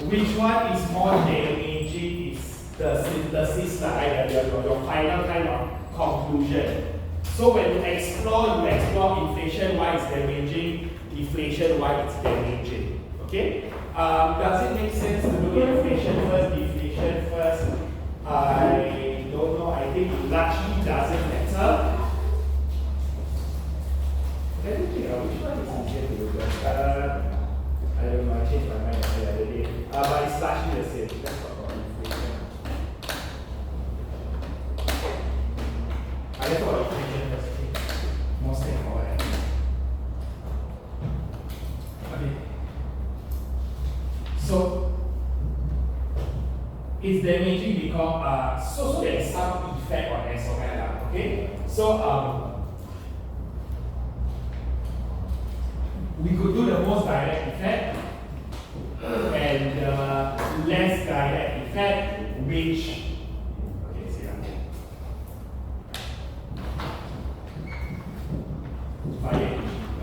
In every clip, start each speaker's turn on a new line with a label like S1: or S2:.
S1: which one is more damaging is the synthesis, right? Your final kind of conclusion. So when you explore inflation, why it's damaging, deflation, why it's damaging. Okay? Does it make sense to do inflation first, deflation first? I don't know. I think it largely doesn't matter. Let me think, which one is easier to do? I don't know, I changed my mind the other day. But it's largely the same. Let's talk about inflation. I just thought inflation first. More straightforward. Okay. So, it's damaging because, so there is some effect on SOL, okay? So, we could do the most direct effect and the less direct effect, which, okay, see that.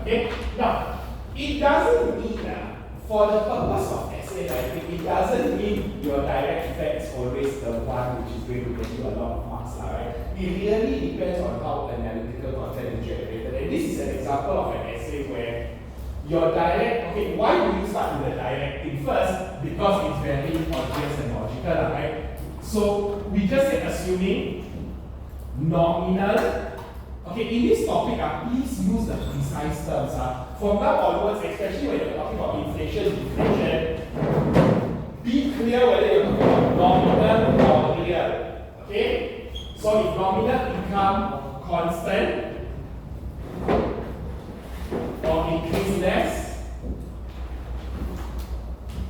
S1: Okay, now, it doesn't mean that for the purpose of essay writing, it doesn't mean your direct effect is always the one which is going to get you a lot of marks, right? It really depends on how analytical content is generated. And this is an example of an essay where your direct, okay, why do you start with the direct thing first? Because it's very obvious and logical, right? So we just said assuming nominal. Okay, in this topic, please use the precise terms. From now onwards, especially when you're talking about inflation, deflation, be clear whether you're talking about nominal or real. Okay? So if nominal income constant, or increase less,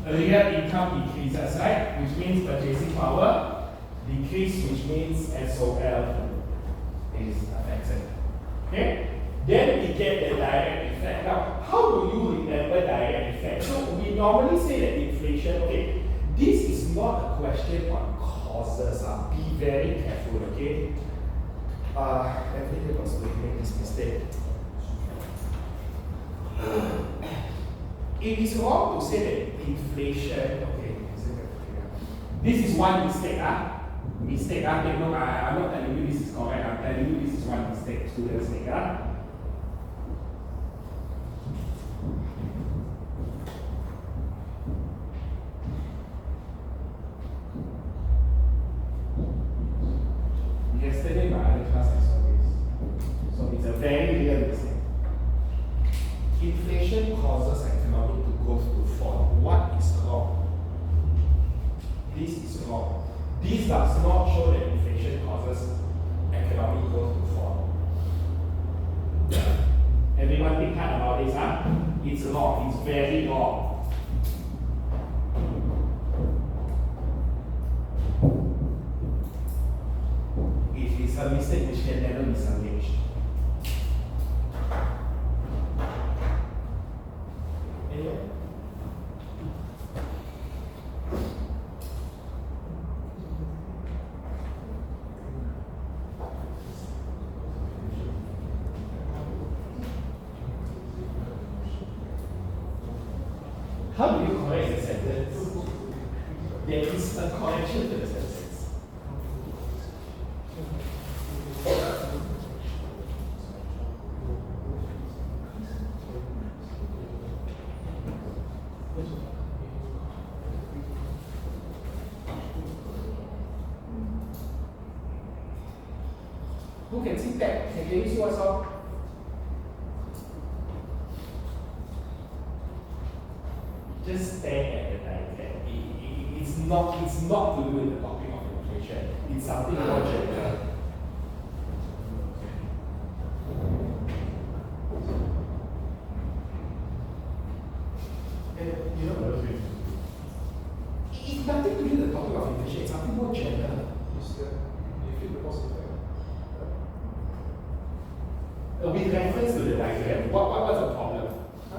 S1: real income increases, right? Which means purchasing power decrease, which means SOL is affected. Okay? Then we get the direct effect. Now, how do you remember direct effect? So we normally say that inflation, okay, this is not a question on causes. Be very careful, okay? Everything was making this mistake. It is wrong to say that inflation, okay, this is one mistake, Mistake, take note, I'm not telling you this is correct, I'm telling you this is one mistake, students make, Yesterday, my other class, I saw this. So it's a very real mistake. Inflation causes economic growth to fall. What is wrong? This is wrong. This does not show that inflation causes economic growth to fall. Everyone think hard about this, It's wrong. It's very wrong. It is a mistake which can never be disengaged. How do you correct the sentence? There is a correction to the sentence. Who can see that? Can you see what's up? Just stare at the diagram. It's not to do with the topic of inflation. It's something more general. And you know, it's nothing to do with the topic of inflation. It's something more general. With reference to the diagram, what's the problem?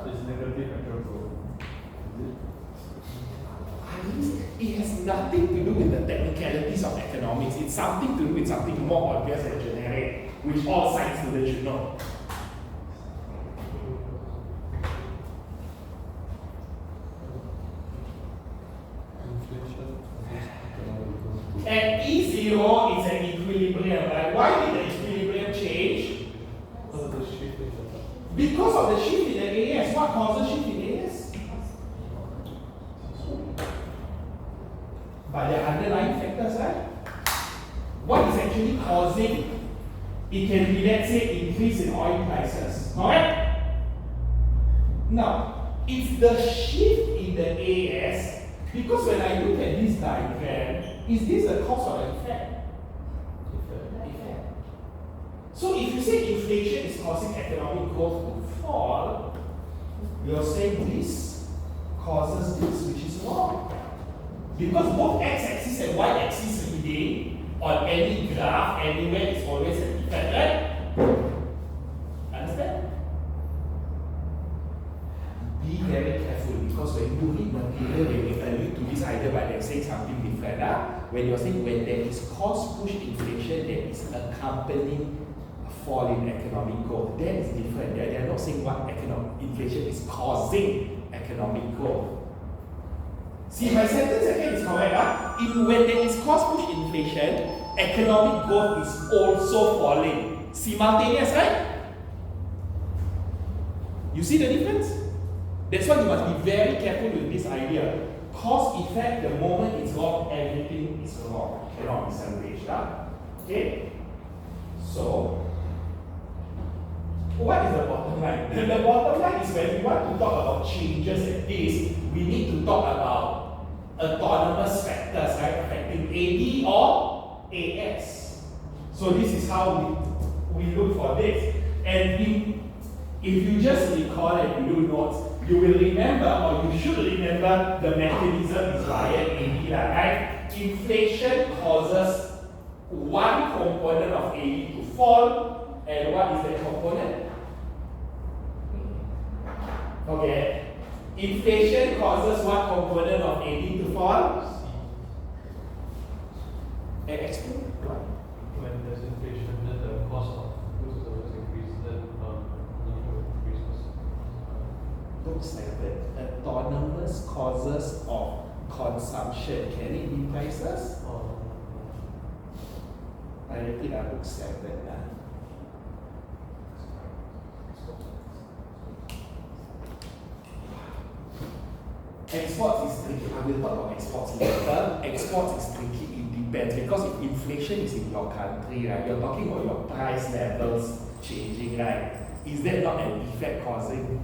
S2: It's negative actual growth.
S1: It has nothing to do with the technicalities of economics. It's something to do with something more obvious and generic, which all science students should know. zero is an equilibrium, right? Why did the equilibrium change?
S2: Because of the shift in the
S1: Because of the shift in the AS. What causes shift in AS? By the underlying factors, right? What is actually causing? It can be, let's say, increase in oil prices. Alright? Now, it's the shift in the AS, because when I look at this diagram, is this a cause or an effect? Effect. So if you say inflation is causing economic growth to fall, you're saying this causes this, which is wrong. Because both x-axis and y-axis reading on any graph anywhere is always an effect, right? Understand? Be very careful, because when you read material, they will allude to this idea by them saying something different. When you're saying when there is cost push inflation, there is accompanying a fall in economic growth. That is different. They are not saying what economic inflation is causing economic growth. See, my sentence again is correct. When there is cost push inflation, economic growth is also falling. Simultaneous, right? You see the difference? That's why you must be very careful with this idea. Cause effect, the moment it's wrong, everything is wrong. Cannot be salvaged. Okay? So, what is the bottom line? The bottom line is when we want to talk about changes like this, we need to talk about autonomous factors, right? Affecting AD or AS. So this is how we look for this. And if you just recall and you do notes, you will remember, or you should remember, the mechanism is via AD, right? Inflation causes one component of AD to fall, and what is that component? Okay. Inflation causes what component of AD to fall? And explain what?
S2: when there's inflation, then the cost of goods and services increase, then number increases.
S1: Looks like that. Autonomous causes of consumption. Can it be prices? I repeat, book 7. Exports is tricky. I will talk about exports later. Exports is tricky. It depends, because if inflation is in your country, right, you're talking about your price levels changing, right? Is that not an effect causing?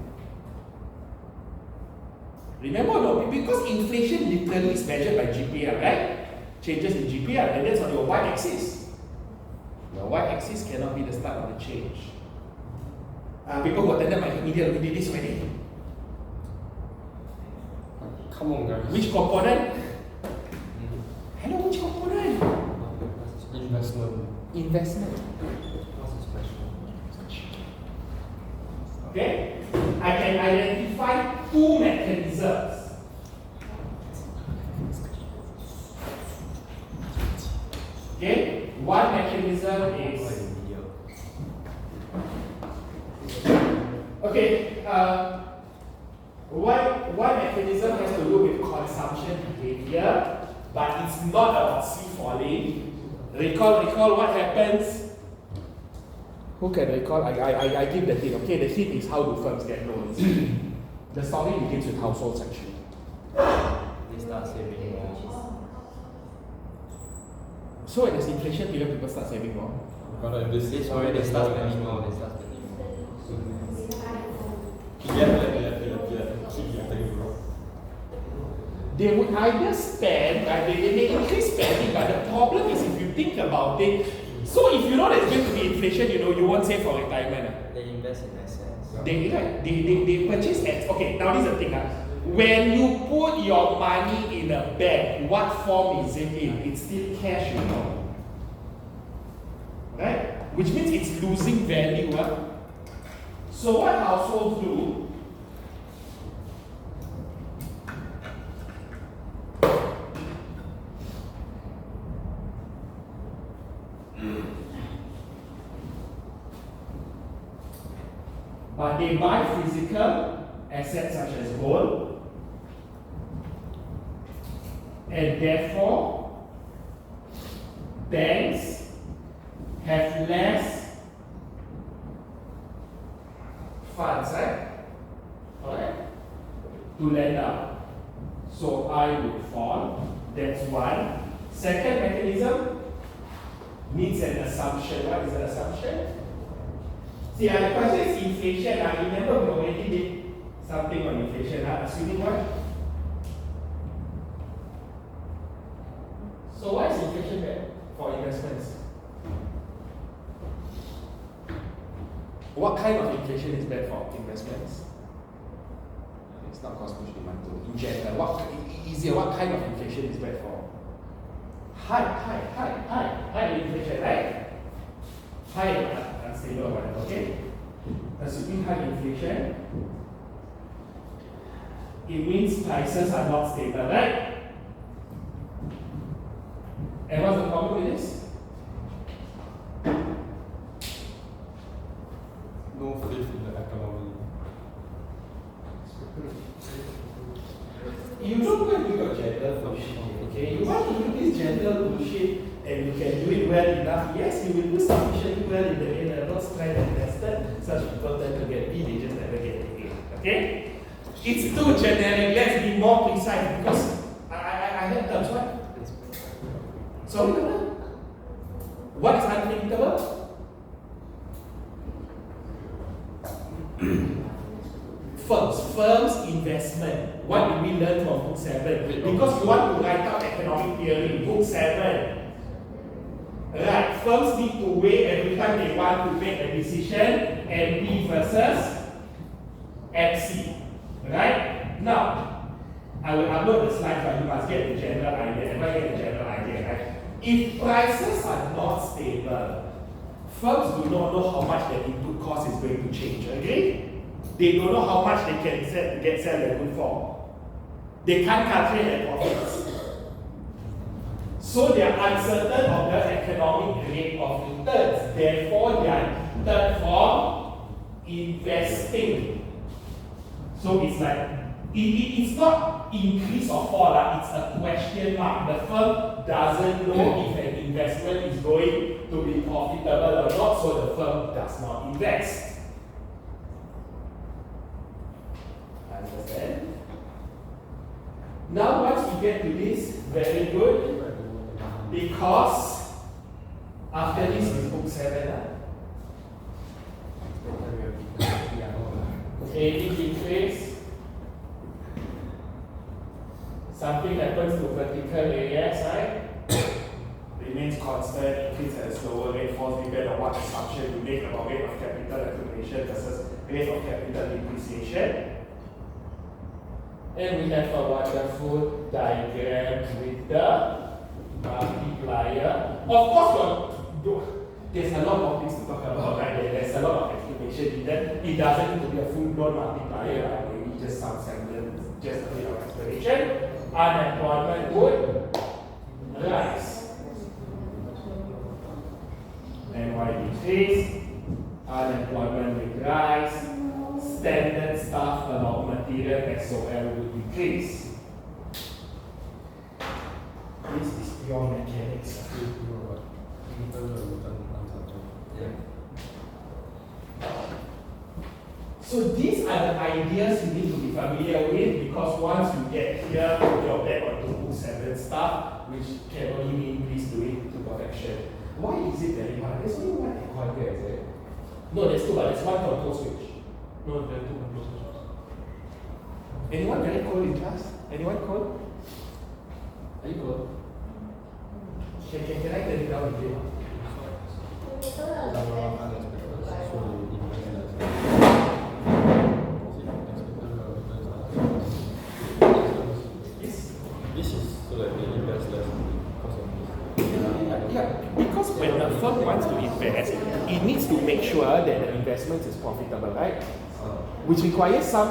S1: Remember, no, because inflation literally is measured by GPL, right? Changes in GPL, and that's on your y-axis. Your y-axis cannot be the start of the change. People who attended my media did this already.
S3: Come on, guys.
S1: Which component? Hello, which component?
S3: Investment.
S1: Investment.
S3: What's the special?
S1: Okay? I can identify two mechanisms. Okay? One mechanism is okay. One mechanism has to do with consumption behavior, but it's not about C falling. Recall what happens. Who can recall? I give the hint. Okay, the hint is how do firms get loans. The story begins with households actually.
S3: They start saving more.
S1: So when there's inflation period, people start saving more.
S3: This already they start spending more. They start spending more.
S1: They would either spend, right? They may increase spending, but the problem is if you think about it, so if you know there's going to be inflation, you won't save for retirement.
S3: They invest in assets.
S1: They purchase assets. Okay, now this is the thing. When you put your money in a bank, what form is it in? It's still cash, right? Which means it's losing value. So what households do? But they buy physical assets such as gold, and therefore banks have less funds, right? Alright? To lend out. So I would fall. That's one. Second mechanism needs an assumption. What is an assumption? See, the question is inflation. I remember we already did something on inflation. Assuming what? So why is inflation bad for investments? What kind of inflation is bad for investments? It's not cost push demand too. In general, what kind of inflation is bad for? High inflation, right? High unstable one, okay? Assuming high inflation, it means prices are not stable, right? And what's the problem with this?
S3: No faith in the economy.
S1: You don't want to do your general bullshit, okay? You want to do this general bullshit and you can do it well enough. Yes, you will do sufficiently well in the A-levels, tried and tested. Such people tend to get B, they just never get A, okay? It's too generic. Let's be more precise because I had terms, what? Sorry, what is unpredictable? Firms investment. What did we learn from book 7? Because you want to write out economic theory, book 7. Right, firms need to weigh every time they want to make a decision, NP versus FC. Right? Now, I will upload the slides, but you must get the general idea. Everybody get the general idea, right? If prices are not stable, firms do not know how much their input cost is going to change, okay? They don't know how much they can sell their good for. They can't calculate their profits. So they are uncertain of the economic rate of returns. Therefore, they are deterred from investing. So it's like, it's not increase or fall, it's a question mark. The firm doesn't know if an investment is going to be profitable or not, so the firm does not invest. Understand? Now once we get to this, very good, because after this is book 7. Trading increase, something happens to vertical areas, right? Remains constant, increase at a slower rate, falls depend on what assumption you make about rate of capital accumulation versus rate of capital depreciation. And we have a wonderful diagram with the multiplier. Of course, there's a lot of things to talk about, right? There's a lot of explanation needed. It doesn't need to be a full-blown multiplier, right? Maybe just some semblance, just a bit of explanation. Unemployment would rise. NY decrease, unemployment will rise. Standard staff along material SOL will decrease. This is pure mechanics. So these are the ideas you need to be familiar with, because once you get here, you're back onto book 7 stuff, which can only mean please do it to perfection. Why is it very hard? There's only one aircon here, is it? No, there's two, but there's one control switch.
S2: No, there are two control switches.
S1: Anyone very cold in class? Anyone cold? Are you cold? Can I turn it down a bit?
S3: This is so that they invest less because of this.
S1: Yeah, because when a firm wants to invest, it needs to make sure that the investment is profitable, right? Which requires some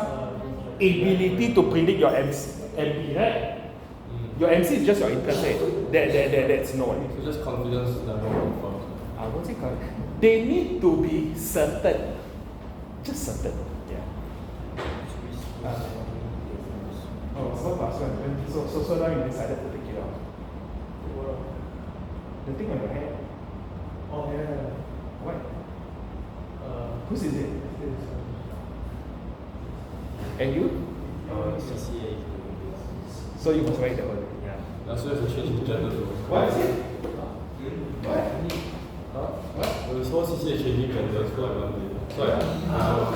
S1: ability to predict your MP, right? Your MC is just your interest rate. That's known.
S3: So just confidence level of firms.
S1: What's it called? They need to be certain. Just certain. Yeah. So now you decided to take it off. The thing on your head.
S2: Oh, yeah.
S1: What?
S2: Whose is it?
S1: And you?
S3: CCA.
S1: So you must write that one.
S3: Yeah. I also have to change the gender though.
S1: What is it? What? What?
S3: There was whole CCA changing gender, so I want it. So I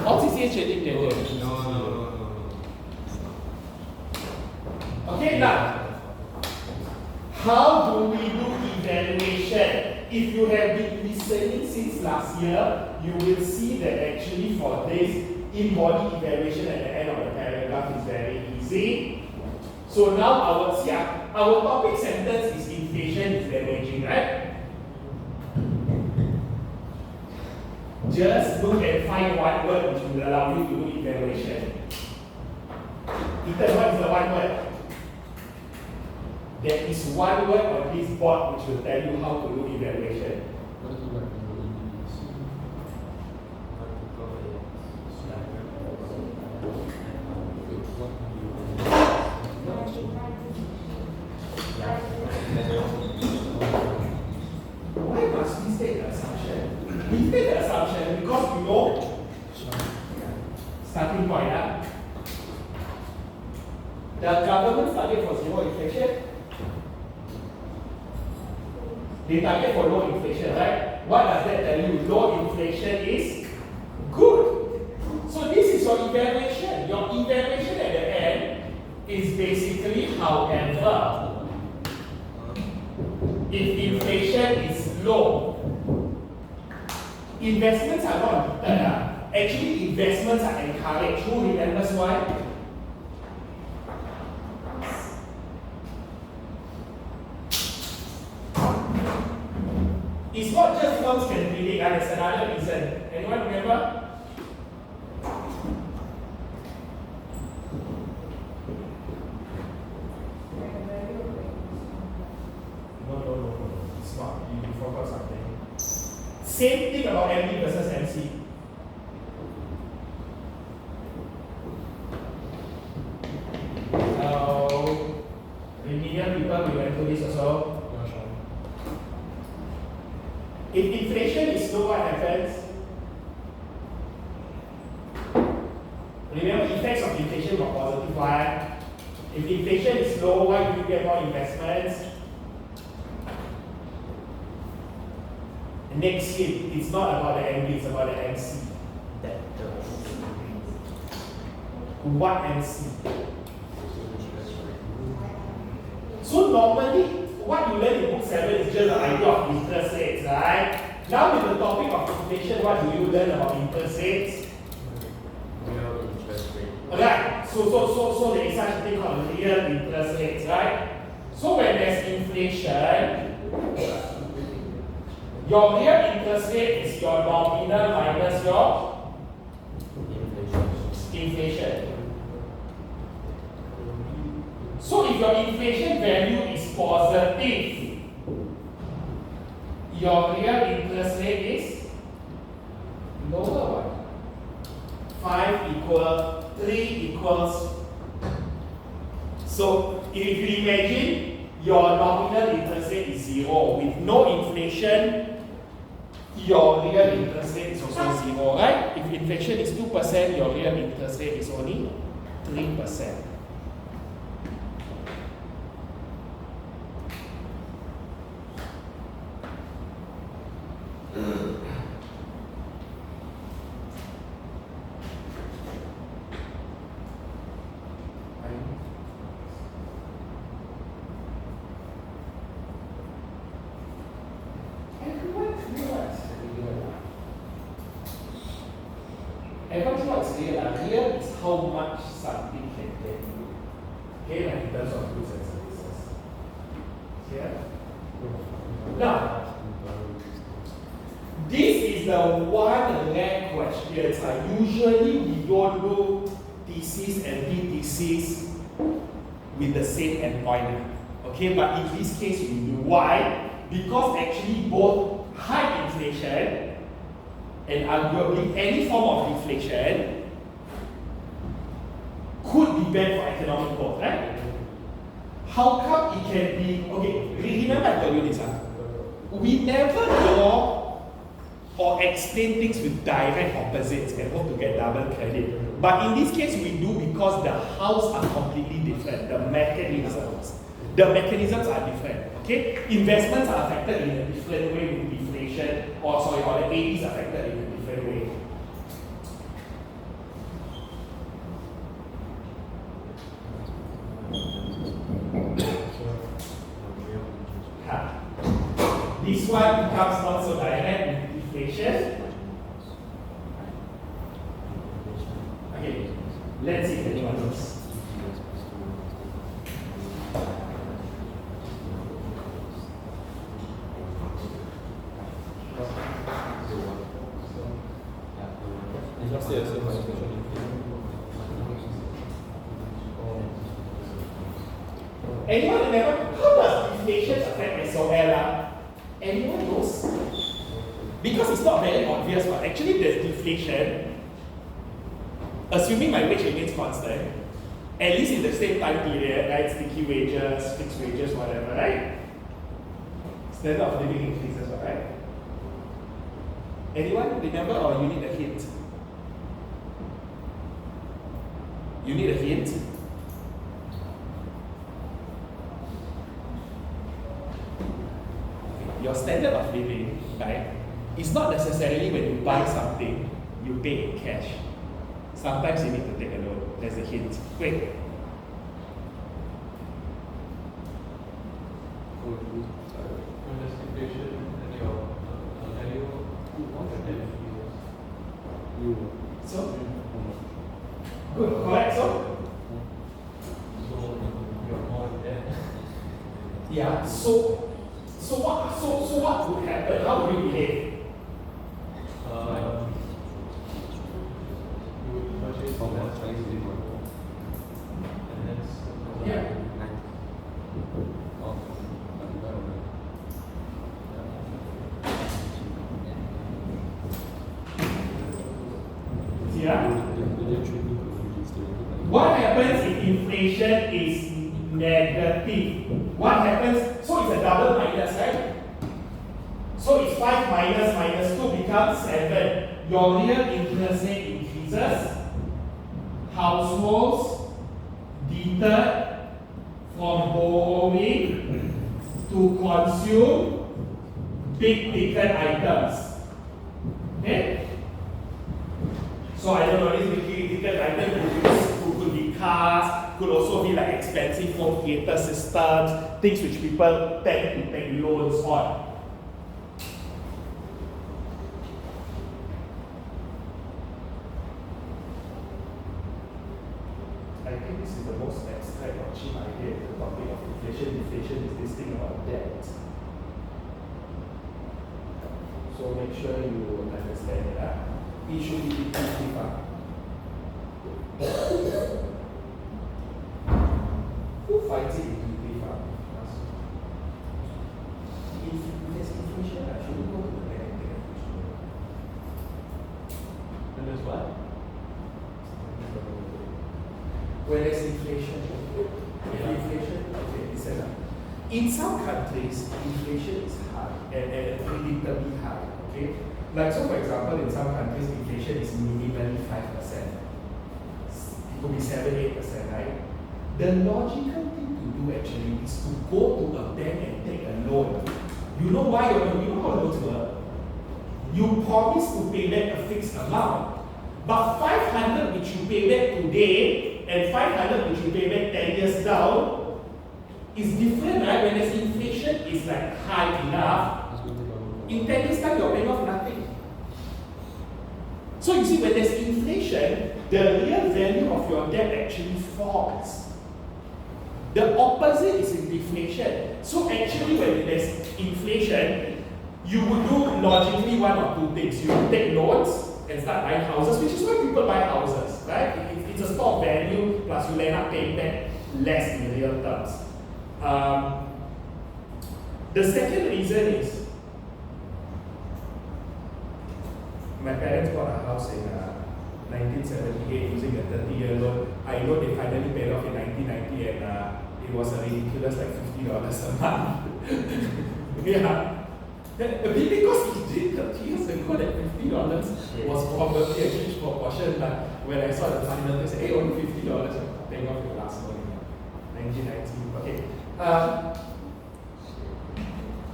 S1: All CCA changing gender.
S3: No.
S1: Okay, now. How do we do evaluation? If you have been listening since last year, you will see that actually for this in-body evaluation at the end of the paragraph is very easy. So now our topic sentence is inflation is damaging, right? Just look and find one word which will allow you to do evaluation. Ethan, what is the one word? There is one word on this board which will tell you how to do evaluation.
S3: What is it like?
S1: Why must we state the assumption? We state the assumption because we know starting point. The government target for zero inflation. They target for low inflation, right? What does that tell you? Low inflation is good. So this is your evaluation. Your evaluation at the end is basically, however, if inflation is low, investments are not deterred. Actually, investments are encouraged. Who remembers why? It's not just firms can predict, there's another reason. Anyone remember? No. It's not. You forgot something. Same thing about MD versus MC. Remedial people, we went through this also. If inflation is low, what happens? Remember, effects of inflation are positive one. If inflation is low, why do you get more investments? Next hit, it's not about the MD, it's about the MC. What MC? So normally, what you learn in book 7 is just the idea of interest rates, right? Now with the topic of inflation, what do you learn about interest rates?
S3: Real interest rate.
S1: Alright, so there is such a thing called real interest rates, right? So when there's inflation, your real interest rate is your nominal minus your inflation. So if your inflation value is positive, your real interest rate is lower one. 5 equals 3 equals. So if you imagine your nominal interest rate is 0 with no inflation, your real interest rate is also 0, right? If inflation is 2%, your real interest rate is only 3%. Everyone what's real? Real is how much something can get you. Okay, like in terms of goods and services. Yeah? Now, this is the one rare questions. Usually we don't do thesis and thesis with the same endpoint. Okay, but in this case we do. Why? Because actually both high inflation and arguably any form of inflation could be bad for economic growth, right? How come it can be, okay, remember I told you this, we never draw or explain things with direct opposites and hope to get double credit. But in this case, we do because the house are completely different. The mechanisms are different. Okay, investments are affected in a different way with deflation, or the ADs are affected in a different way. This one becomes not so direct with deflation. Okay, let's see if anyone knows.
S3: It's not still the same as inflation.
S1: Anyone remember how does deflation affect SOL? Anyone knows? Because it's not very obvious, but actually there's deflation. Assuming my wage remains constant, at least in the same time period, right? Sticky wages, fixed wages, whatever, right? Standard of living increases, right? Anyone remember, or you need a hint? You need a hint? Your standard of living, right, is not necessarily when you buy something, you pay in cash. Sometimes you need to take a loan. There's a hint. Quick.
S2: When there's inflation and your value
S1: So, good, correct, so?
S2: you're more in debt.
S1: Yeah, so what would happen? How would you behave?
S2: You would purchase for that and hence
S1: Yeah. Yeah. What happens if inflation is negative? What happens? So it's a double minus, right? So it's 5 minus 2 becomes 7. Your real interest rate increases. Households deterred from borrowing to consume big ticket items. Okay? So I don't know, this big ticket item could be cars, could also be like expensive home theater systems, things which people tend to take loans on. I think this is the most abstract or cheap idea, the topic of inflation. Inflation is this thing about debt. So make sure you understand it. It should be inclusive. Who finds it intuitive? If there's inflation, I should go to the bank and get
S2: and there's what?
S1: when there's inflation, okay, listen. In some countries, inflation is high and predictably high. Okay, like so, for example, in some countries, inflation is minimally 5%. It could be 7-8%, right? The logical thing to do actually is to go to a bank and take a loan. You know why you know how loans work? You promise to pay back a fixed amount, but 500 which you pay back today and 500 which you pay back 10 years down is different, right? When there's inflation, it's like high enough. In 10 years time, you're paying off nothing. So you see, when there's inflation, the real value of your debt actually falls. The opposite is in deflation. So actually, when there's inflation, you would do logically one or two things. You would take loans and start buying houses, which is why people buy houses, right? It's a store of value, plus you end up paying back less in real terms. The second reason is my parents bought a house in 1978 using a 30-year loan. I know they finally paid off in 1990 and it was a ridiculous like $50 a month. Yeah. Because it did 30 years ago that $50 was probably a huge proportion, but when I saw the fundamental, I said, hey, only $50, I'm paying off your last loan in 1990. Okay.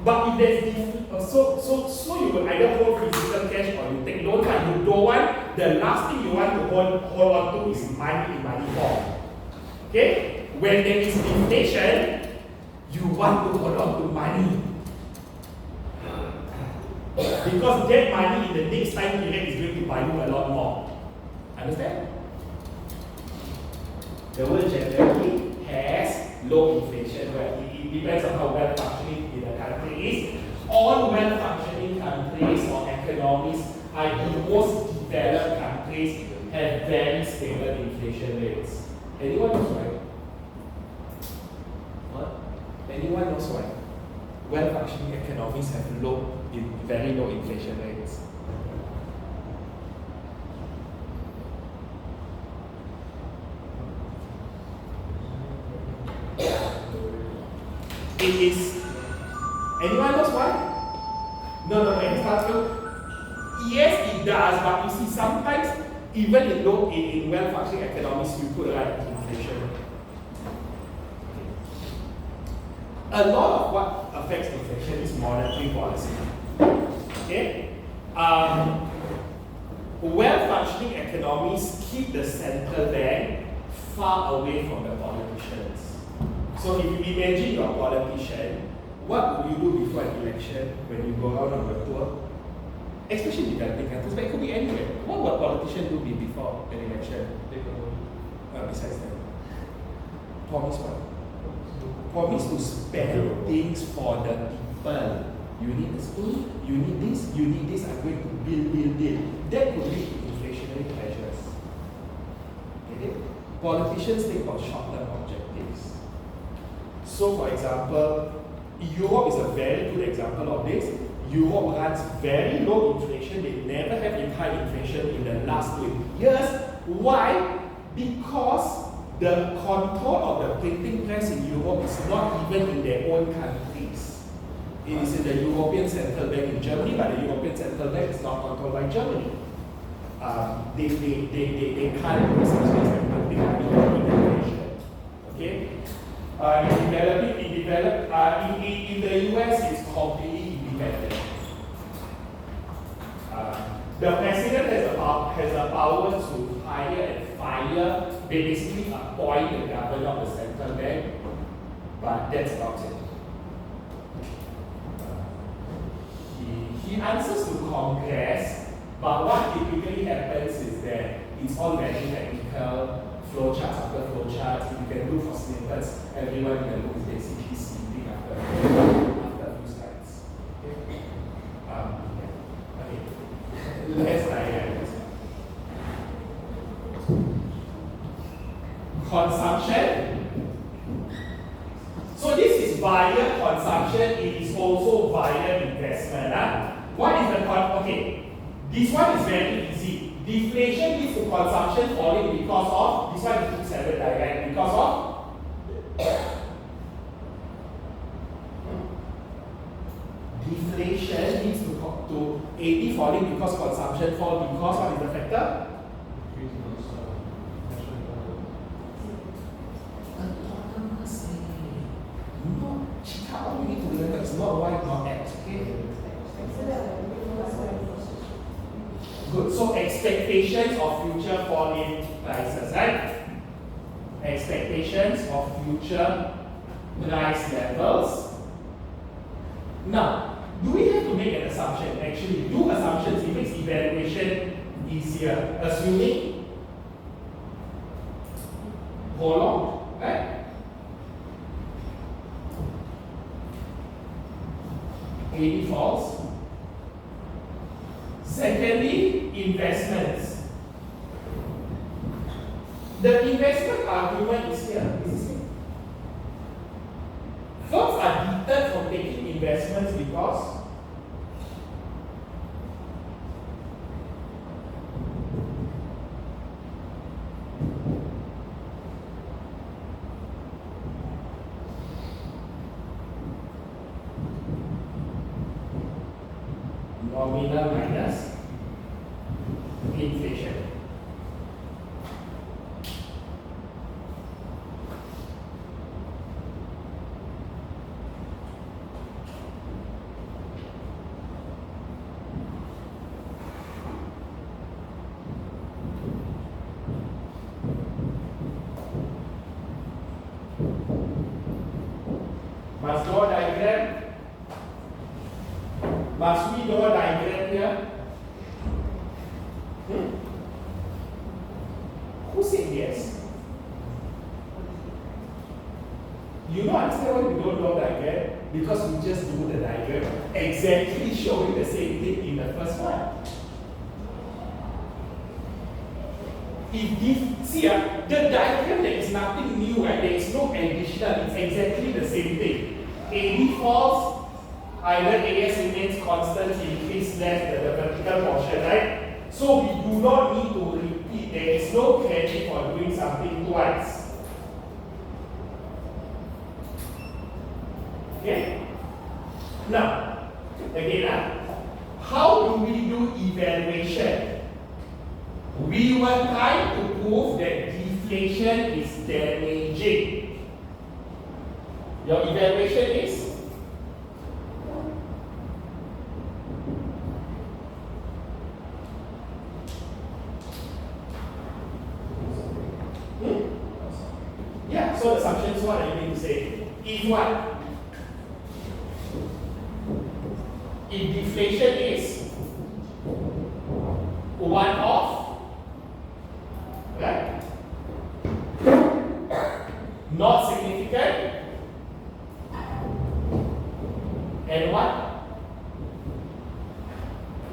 S1: But if there's so you will either hold physical cash or you take loan, but you don't want, the last thing you want to hold on to is money in money form. Okay? When there is inflation, you want to hold on to money. Because that money in the next time period is going to buy you a lot more. Understand? The world generally has low inflation, where it depends on how well functioning in the country is. All well functioning countries or economies, i.e. most developed countries, have very stable inflation rates. Anyone knows why? What? Anyone knows why? Well functioning economies have very low inflation rates. It is. Anyone knows why? No, it's not true. Yes, it does, but you see, sometimes even in well functioning economies, you put right inflation. A lot of what affects inflation is monetary policy. Okay? Well-functioning economies keep the central bank far away from the politicians. So if you imagine you're a politician, what would you do before an election when you go out on your tour? Especially developing countries, but it could be anywhere. What would a politician do before an election? Besides that? Promise what? Promise to spend things for the people. You need the school, you need this, I'm going to build. That could lead to inflationary pressures. Get it? Politicians think about short-term objectives. So for example, Europe is a very good example of this. Europe runs very low inflation. They never have high inflation in the last 20 years. Why? Because the control of the printing press in Europe is not even in their own countries. It is in the European Central Bank in Germany, but the European Central Bank is not controlled by Germany. They can't essentially spend money on inflation. Okay? In the US, it's completely independent. The president has the power to hire and fire. They basically appoint the governor of the central bank, but that's about it. He answers to Congress, but what typically happens is that it's all very technical, flowcharts after flowcharts. If you can do for snippets, everyone in the room is basically sleeping after a few slides. Okay. Let's dive. Consumption. So this is via consumption, it is also via investment. What is the okay? This one is very easy. Deflation leads to consumption falling because of this one is 7 direct because of deflation leads to AD falling because consumption falls because what is the factor? No, Chicago, you need to remember it's not Y, not X, okay? Good, so expectations of future fall in prices, right? Expectations of future price levels. Now, do we have to make an assumption? Actually, do assumptions, it makes evaluation easier. Assuming hold on, right? AD falls. Secondly, investments. The investment argument is here. Firms are deterred from taking investments because Nominal minus inflation. Must draw a diagram? Must we draw a diagram here? Who said yes? You don't understand why we don't draw a diagram? Because we just do the diagram exactly showing the same thing in the first one. See, the diagram, there is nothing new, right? There is no additional, it's exactly the same thing. AD falls, either AS remains constant, increase less than the vertical portion, right? So we do not need to repeat, there is no credit for doing something twice. Okay? Now, again, how do we do evaluation? We were trying to prove that deflation is damaging. Your evaluation is? Yeah, so the assumption is what I mean to say. If what? If deflation is one off, right? Not significant. And what?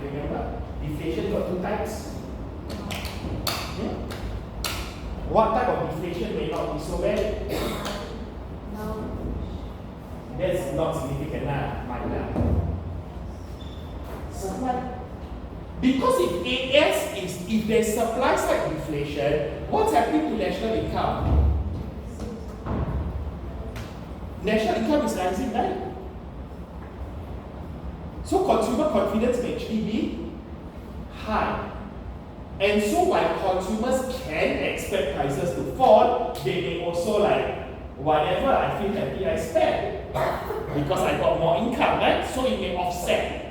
S1: Remember, deflation got two types. What type of deflation may not be so bad? That's not significant now, So what? Because if there's supply side inflation, what's happening to national income? National income is rising, right? So consumer confidence may actually be high. And so while consumers can expect prices to fall, they may also whatever I feel happy I spend because I got more income, right? So it may offset.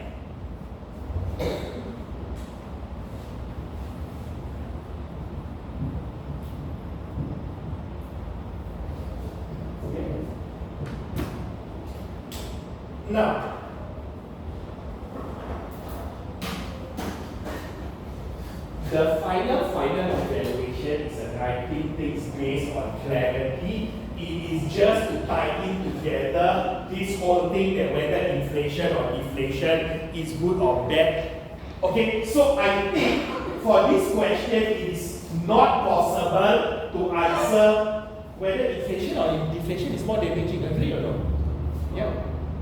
S1: Now, the final evaluation is writing things based on clarity. It is just to tie in together this whole thing that whether inflation or deflation is good or bad. Okay, so I think for this question it is not possible to answer whether inflation or deflation is more damaging. Agree or not? Yeah.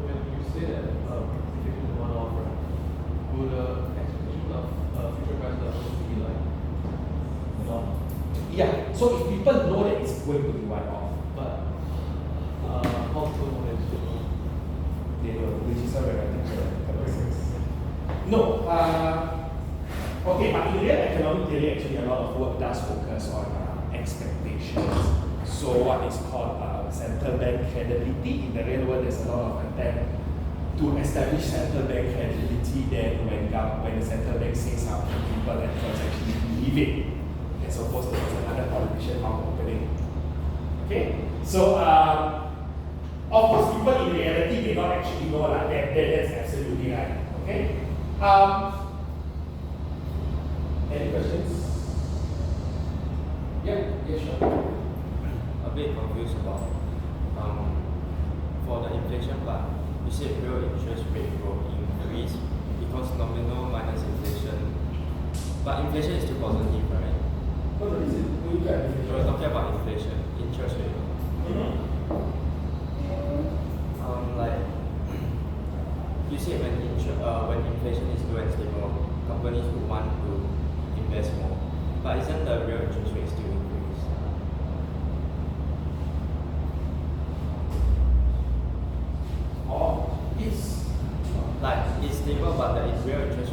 S2: When you say that inflation is one off, right? Would the expectation of future prices also be like one?
S1: Yeah. So if people know that it's going to be one off,
S2: But how to know that it's one?
S1: they will, which is not relevant to the process. No. Okay, but in real economic theory, actually a lot of work does focus on expectations. So what is called central bank credibility. In the real world, there's a lot of attempt to establish central bank credibility. Then when the central bank says something, people at first actually believe it, as opposed to another politician mouth opening. Okay, so of course, people in reality may not actually know that that's absolutely right. Okay. Any questions? Yeah, sure.
S3: A bit confused about for the inflation part. You said real interest rate will increase because nominal minus inflation, but inflation is still positive, right?
S1: What is it? We got
S3: We're talking about inflation, interest rate. Like you say when inflation is low and stable, companies would want to invest more. But isn't the real interest rate still increase?
S1: Or it's
S3: Like it's stable, but the real interest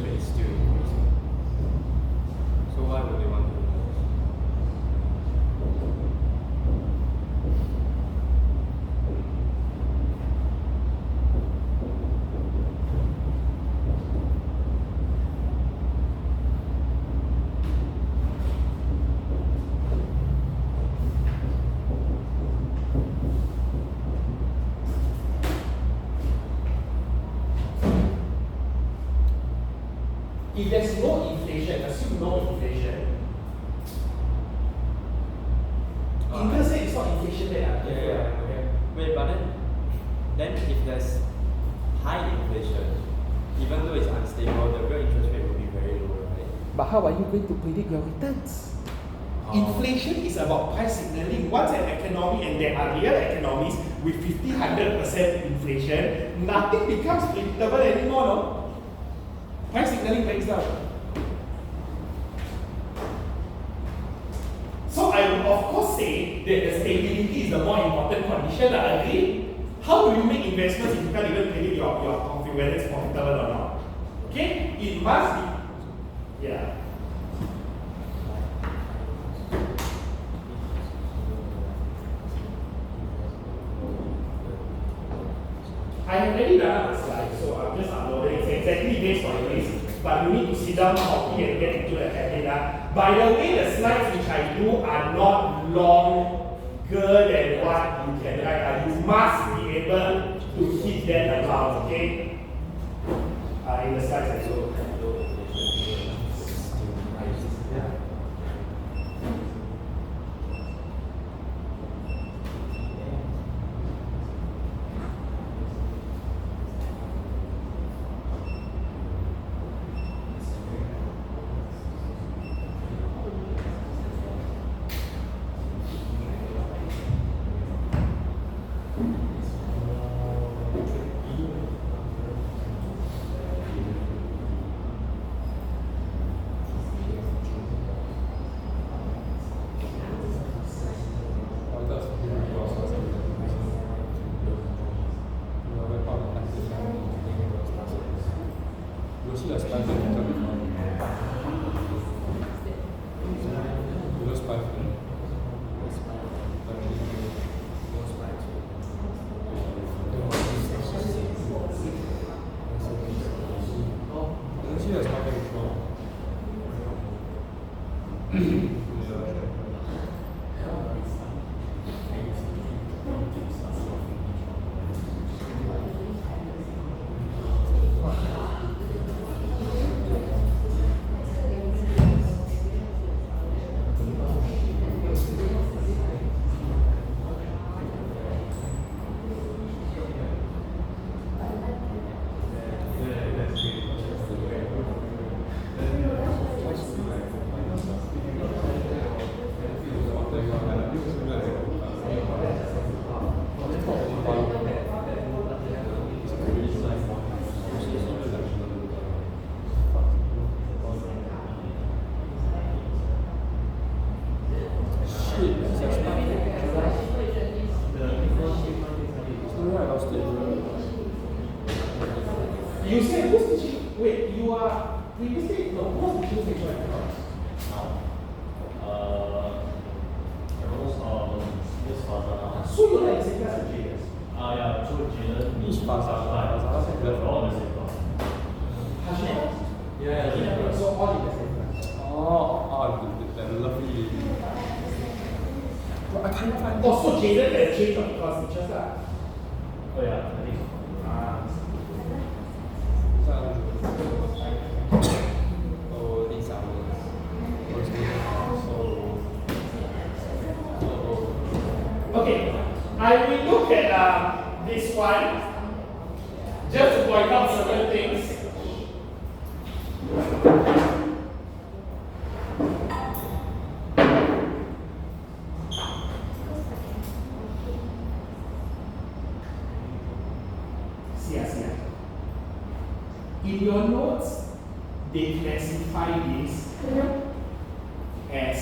S1: if there's no inflation, assume no inflation. Interest rate is not inflation rate.
S3: Yeah. Wait, but then if there's high inflation, even though it's unstable, the real interest rate will be very low, right?
S1: But how are you going to predict your returns? Inflation is about price signaling. Once an economy, and there are real economies with 50-100% inflation, nothing becomes predictable anymore, no? Price signaling breaks down. So I would of course say that the stability is the more important condition, I agree. How do you make investments if you can't even predict your profit, whether it's profitable or not? Okay? It must be, yeah. I have already done up the slide, so I'm just uploading. It's exactly based on this, but you need to sit down, copy, and get into the data. By the way, the slides which I do are not longer than what you can write. You must be able to hit that amount, okay? In the slides I do. You said who's teaching? Wait, you are previously who's teaching sexual economics? So you're like same class as Jadis?
S4: Yeah, so Jalen
S2: Each Fazal
S4: they're all in the same class.
S1: Hashim?
S2: Yeah.
S1: So all in the same class.
S2: The lovely lady. Well, I can't find
S1: Oh, so Jaden has changed of class teachers lah.
S4: Oh yeah, I think so.
S3: Oh, these are
S1: Okay, I will look at this one just to point out certain things. In your notes, they classify this as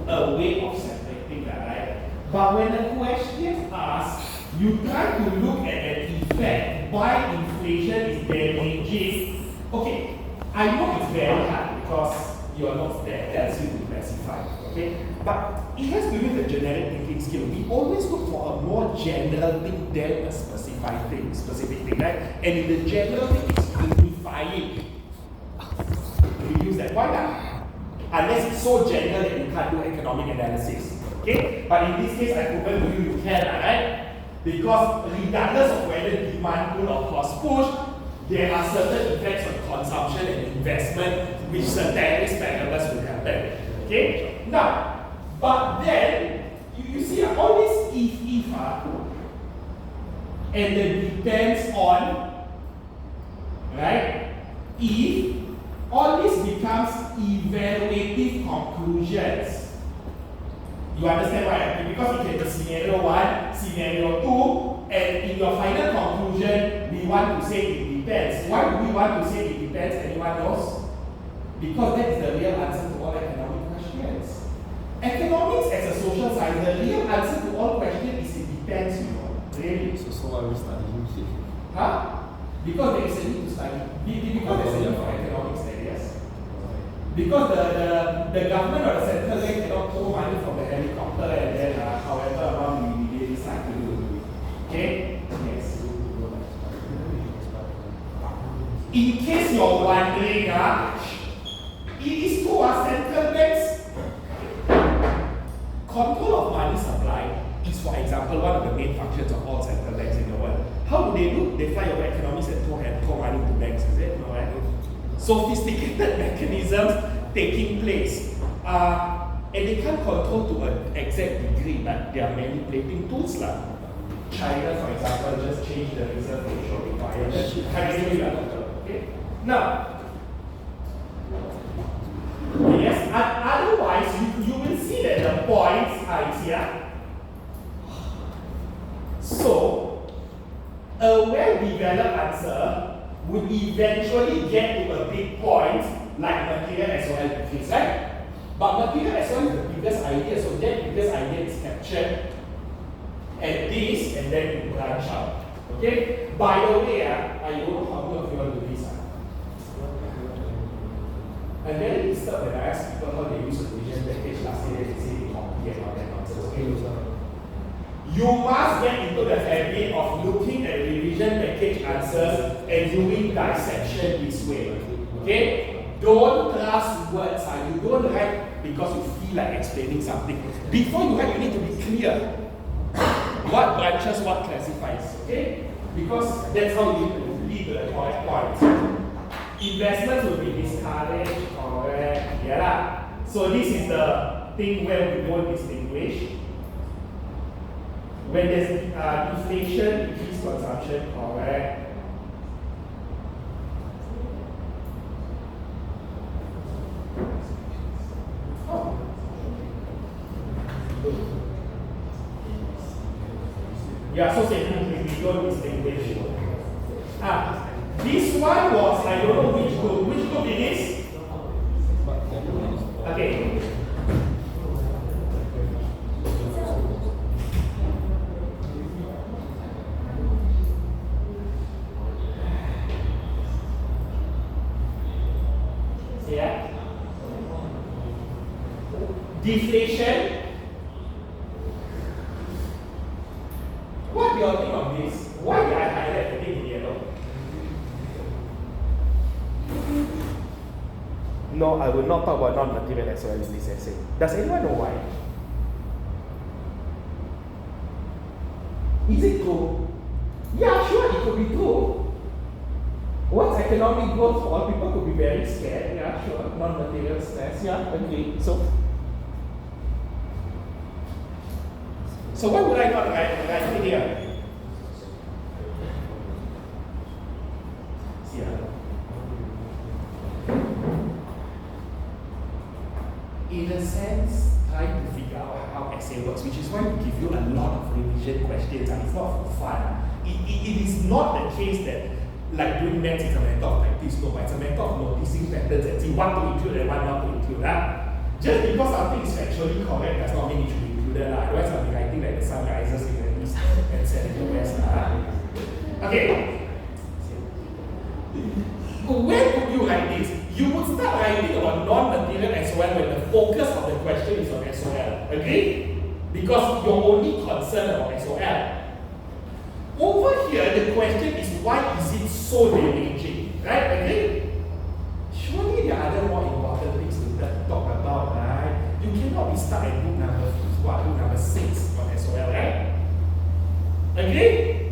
S1: a way of separating that, right? But when the question asks, you try to look at the effect why inflation is damaging. Okay, I know it's very hard because your notes there tells you to classify, okay? But it has to do with the generic thinking skill. We always look for a more general thing than a specific thing, right? And in the general thing, it's unifying. We use that. Why not? Unless it's so general that you can't do economic analysis. Okay? But in this case, I proven to you, you can, right? Because regardless of whether demand pull or cost push, there are certain effects on consumption and investment which ceteris paribus will happen. Okay? Now, but then, you see all this if, and then depends on, right? If all this becomes evaluative conclusions. You understand why I mean? Because it can be scenario 1, scenario 2, and in your final conclusion, we want to say it depends. Why do we want to say it depends? Anyone else? Because that is the real answer to all economic questions. Economics as a social science, the real answer to all questions is it depends, you know. Really.
S3: So why are we studying shit?
S1: Huh? Because there is a need to study. Because there is a need for economics there, yes. Because the government or the central bank cannot pull money from the helicopter and then however amount we decide to do. Okay? Yes. In case you're wondering, it is to our central banks. Control of money supply is, for example, one of the main functions of all central banks in the world. How do they do? They fly over economies and throw money to banks, is it? No, right? Sophisticated mechanisms taking place. And they can't control to an exact degree, but they are manipulating tools. China, for example, just changed the reserve ratio requirement. Okay? Now, yes, otherwise you will see that the points are here. So, a well-developed answer would eventually get to a big point like material SOL decrease, right? But material SOL is the biggest idea, so that biggest idea is captured at this and then you branch out. Okay? By the way, I don't know how many of you want to do this. I'm very disturbed when I ask people how they use a revision package last year, they say they copy and all that nonsense. Okay? You must get into the habit of looking at revision package answers and doing dissection this way. Okay? Don't trust words. You don't write because you feel like explaining something. Before you write, you need to be clear. What branches, what classifies. Okay? Because that's how you lead to the correct point. Investments will be discouraged, correct? Yeah. So this is the thing where we don't distinguish. When there's inflation, increased consumption, correct? Oh. Yeah, so say we don't distinguish. This one was, I don't know which group. Which group it is? Okay. Yeah. Deflation. What do you think of this? Why did I highlight the thing in yellow? No, I will not talk about non-material SOL in this essay. Does anyone know why? Is it true? Yeah, sure, it could be true. Once economic growth for all, people could be very scared. Yeah, sure, non-material stress. Yeah, agree. So why would I not write it here? In a sense, trying to figure out how essay works, which is why we give you a lot of revision questions, and it's not for fun. It is not the case that, like doing maths is a matter of practice, no, but it's a matter of noticing patterns and see what to include and what not to include. Just because something is factually correct does not mean it should be included. Otherwise, I'll be writing like the sun rises in the east and sets in the west. Okay. Where would you write this? You would start writing about non-material SOL when the focus of the question is on SOL. Agree? Because you're only concerned about SOL. Over here, the question is why is it so damaging? Right? Agree? Surely there are other more important things to talk about, right? You cannot be stuck at book number 6 on SOL, right? Agree?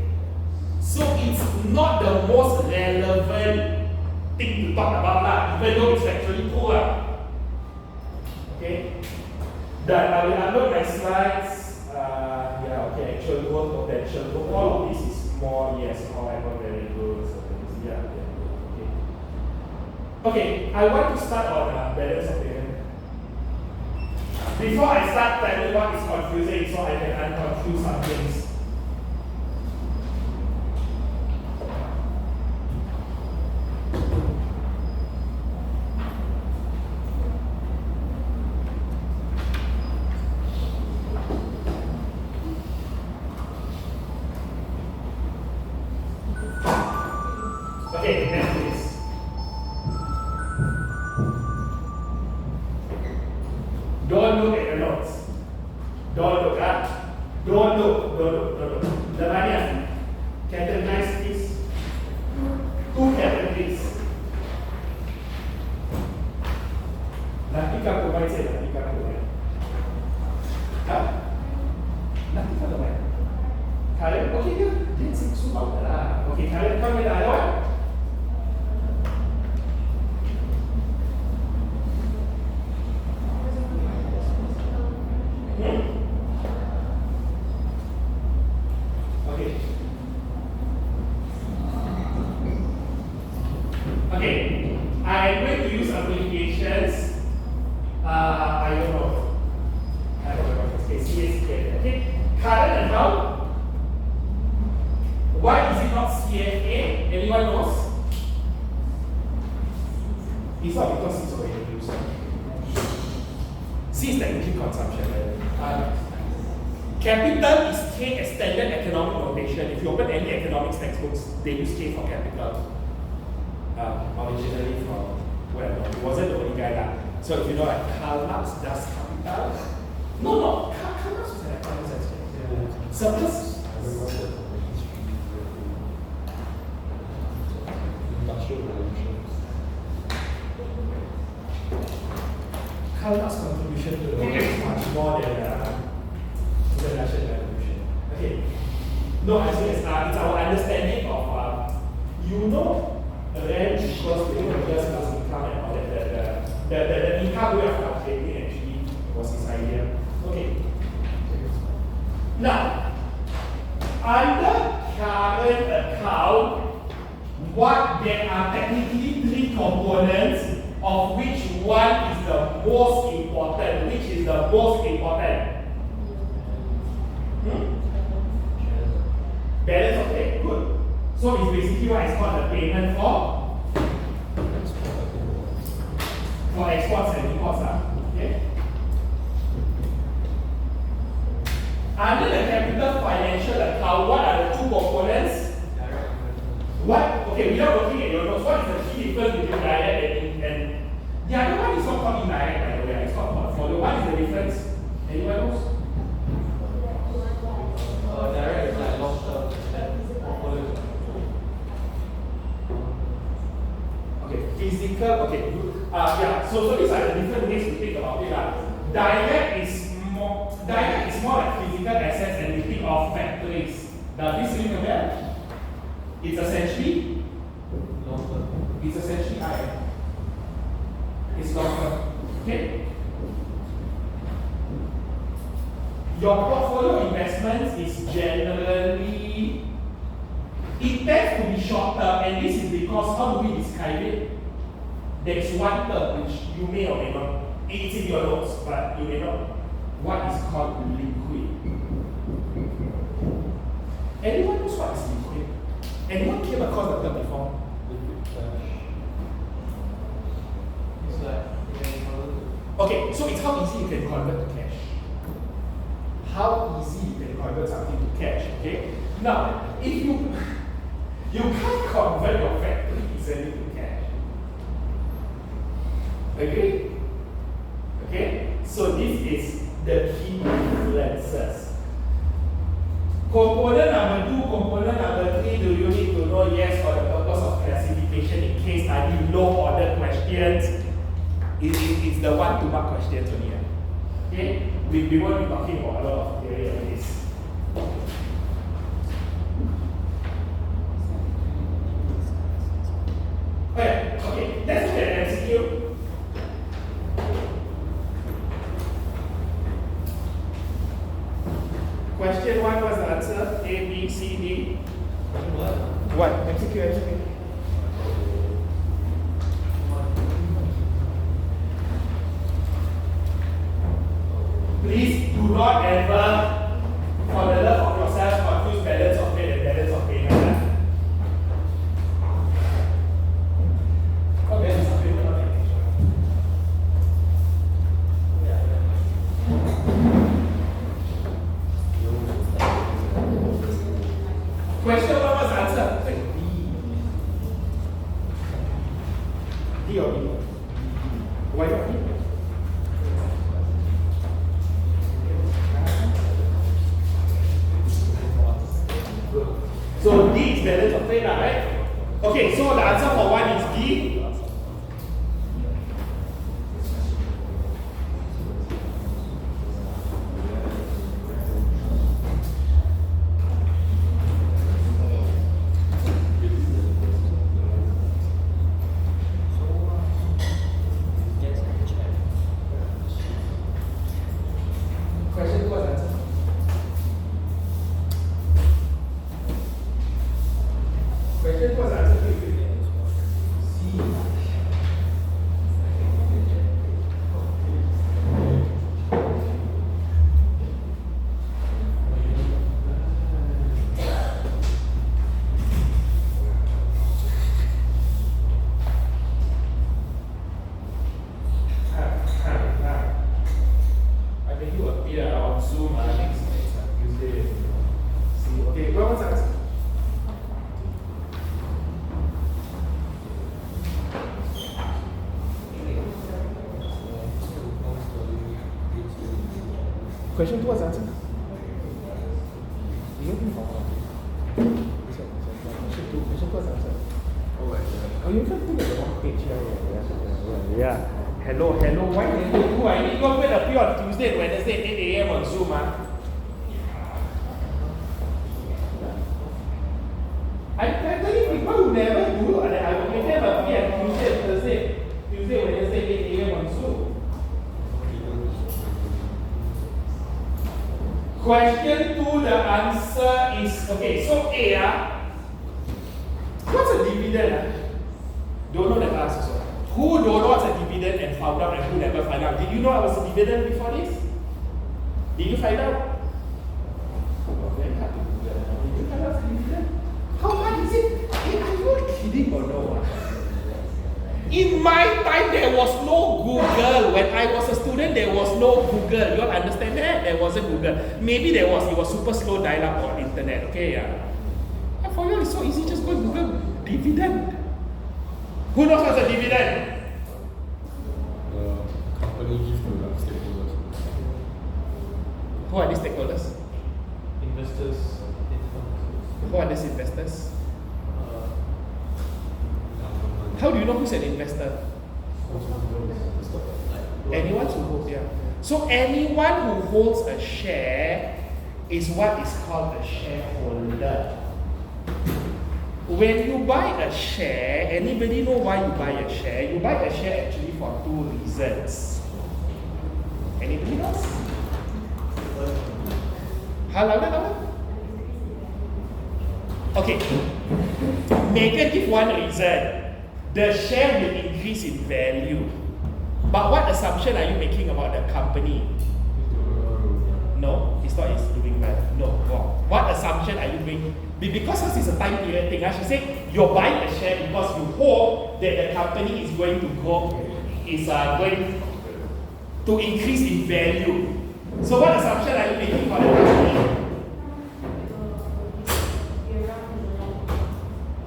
S1: So it's not the most relevant thing to talk about lah, even though it's actually cool lah. Okay? That I will upload my slides. Yeah, okay, actual growth potential. So all of this is more, yes, however, very good. So, yeah, okay. Okay, I want to start on balance of payment. Before I start telling what is confusing, so I can unconfuse some things. Okay, next please. Don't look at the notes. Don't look at. Don't look. Lamanya, categorize this. Two categories. Nanti kau provide saya, nanti kau provide. Nanti kau provide. Kalian, okay ke? Dia suka lah. Okay, kalian kau minta ada what? Okay, I'm going to use applications. I don't know. Okay, CSK. Okay, current account. Why is it not CFA? Anyone knows? It's not because it's already used. C is technically consumption. Capital is K as standard economic notation. If you open any economics textbooks, they use K for capital. Originally from, well, it wasn't the only guy that. So if you know, like Karl Marx does capital. No, Karl Marx was an economist actually. Surplus. Karl Marx's contribution to the world is much more than the Russian Revolution. Okay. No, I think it's our understanding of, you know, rent equals the workers plus income and all that. The income way of calculating actually was his idea. Okay. Now, under current account, what there are technically three components, of which one is the most important. Which is the most important? Balance of pay. Good. So it's basically what is called the payment for exports and imports. Okay. Under the capital financial account, what are the two components? What? Okay, without looking at your notes, what is the key difference between direct and the other one is not called indirect, by the way. It's called portfolio. What is the difference? Anyone knows?
S2: Direct is like long term, and portfolio.
S1: Okay, physical, okay, good. Yeah, so these are the different ways to think about it. Direct is more like physical assets and we think of factories. Does this ring a bell? It's essentially
S2: Long term.
S1: It's essentially I. It's long term. Okay? Your portfolio investments is generally, it tends to be short term, and this is because how do we describe it? There's one term which you may or may not, it's in your notes, but you may not. What is called liquid? Anyone knows what is liquid? Anyone came across the term before?
S2: Liquid cash. It's like,
S1: Okay, so it's how easy you can convert to cash. How easy you can convert something to cash, okay? Now, if you can't convert your factory easily to cash. Agree? Okay? So this is the key differences. Component number 2, component number 3, do you need to know? Yes, for the purpose of classification in case I need low order questions. It's the 1-2-mark questions only. Okay? We won't be talking about a lot of theory on this. B, C, D.
S2: What?
S1: What? MCQ. Please do not ever, for the love of yourself, confuse balance of trade and balance of payment. Oh, balance of payment, not extra. Question one was answer. D or B? Why not B? So D is balance of trade, right? Okay, so the answer for one is D.
S3: Yes, I check.
S1: Question two was answer. Question two was answer. C. I think you appear on Zoom next Tuesday. See, okay, what was the answer? Question two was answer. Question two was answer. Oh, you can put it on the wrong page here. Yeah. Hello. Why did you do? I need to go and appear on Tuesday and Wednesday at 8 a.m. on Zoom. I tell you, people who never do, and I will make them appear on Tuesday and Thursday. Tuesday, Wednesday, 8 a.m. on Zoom. Question two, the answer is okay. So A, what's a dividend? Don't know the answer. So who don't know what's a dividend and found out, and who never found out? Did you know I was a dividend before this? Did you find out? Oh, very hard to do that. Did you find out what's a dividend? How hard is it? Hey, are you kidding or no? In my time, there was no Google. When I was a student, there was no Google. You all understand that? There wasn't Google. Maybe there was. It was super slow dial-up on internet. Okay, yeah. And for you, it's so easy. Just go Google dividend. Who knows what's a dividend?
S2: The company gives to the stakeholders.
S1: Who are these stakeholders?
S2: Investors.
S1: Who are these investors? How do you know who's an investor? Anyone who holds, yeah. So anyone who holds a share is what is called a shareholder. When you buy a share, anybody know why you buy a share? You buy a share actually for two reasons. Anybody else? Louder. Okay. Megan give one reason. The share will increase in value. But what assumption are you making about the company? No, it's not it's doing well. No, wrong. What assumption are you making? Because this is a time period thing. She said you're buying a share because you hope that the company is going to grow, is going to increase in value. So what assumption are you making for the company?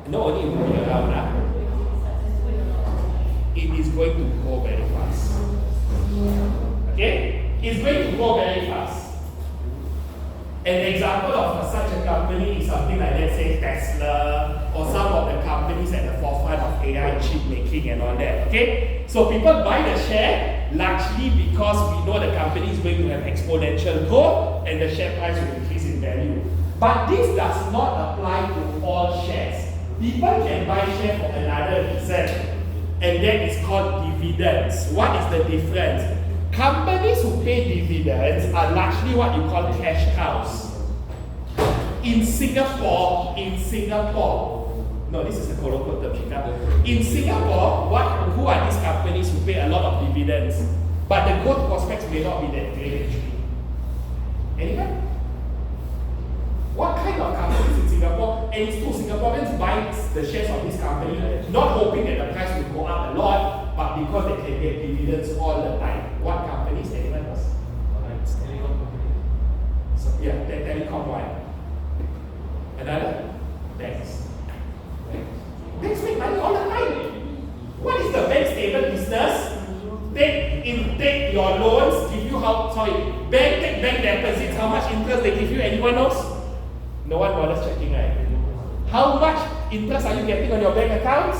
S1: No, only it will be around. It is going to go very fast. Okay? It's going to go very fast. An example of such a company is something like, let's say, Tesla, or some of the companies at the forefront of AI chip making and all that. Okay? So people buy the share largely because we know the company is going to have exponential growth and the share price will increase in value. But this does not apply to all shares. People can buy share for another reason, and that is called dividends. What is the difference? Companies who pay dividends are largely what you call cash cows. In Singapore, no, this is a colloquial term, Shika. In Singapore, who are these companies who pay a lot of dividends, but the growth prospects may not be that great actually? Anyone? What kind of companies in Singapore? And it's true, Singaporeans buy the shares of this company, not hoping that the price will go up a lot, but because they can get dividends all the time. What companies? Anyone else? So, yeah, the telecom one. Another? Banks. Banks make money all the time. What is the bank stable business? Take your loans, give you take bank deposits, how much interest they give you? Anyone knows? No one bothers checking, right? How much interest are you getting on your bank accounts?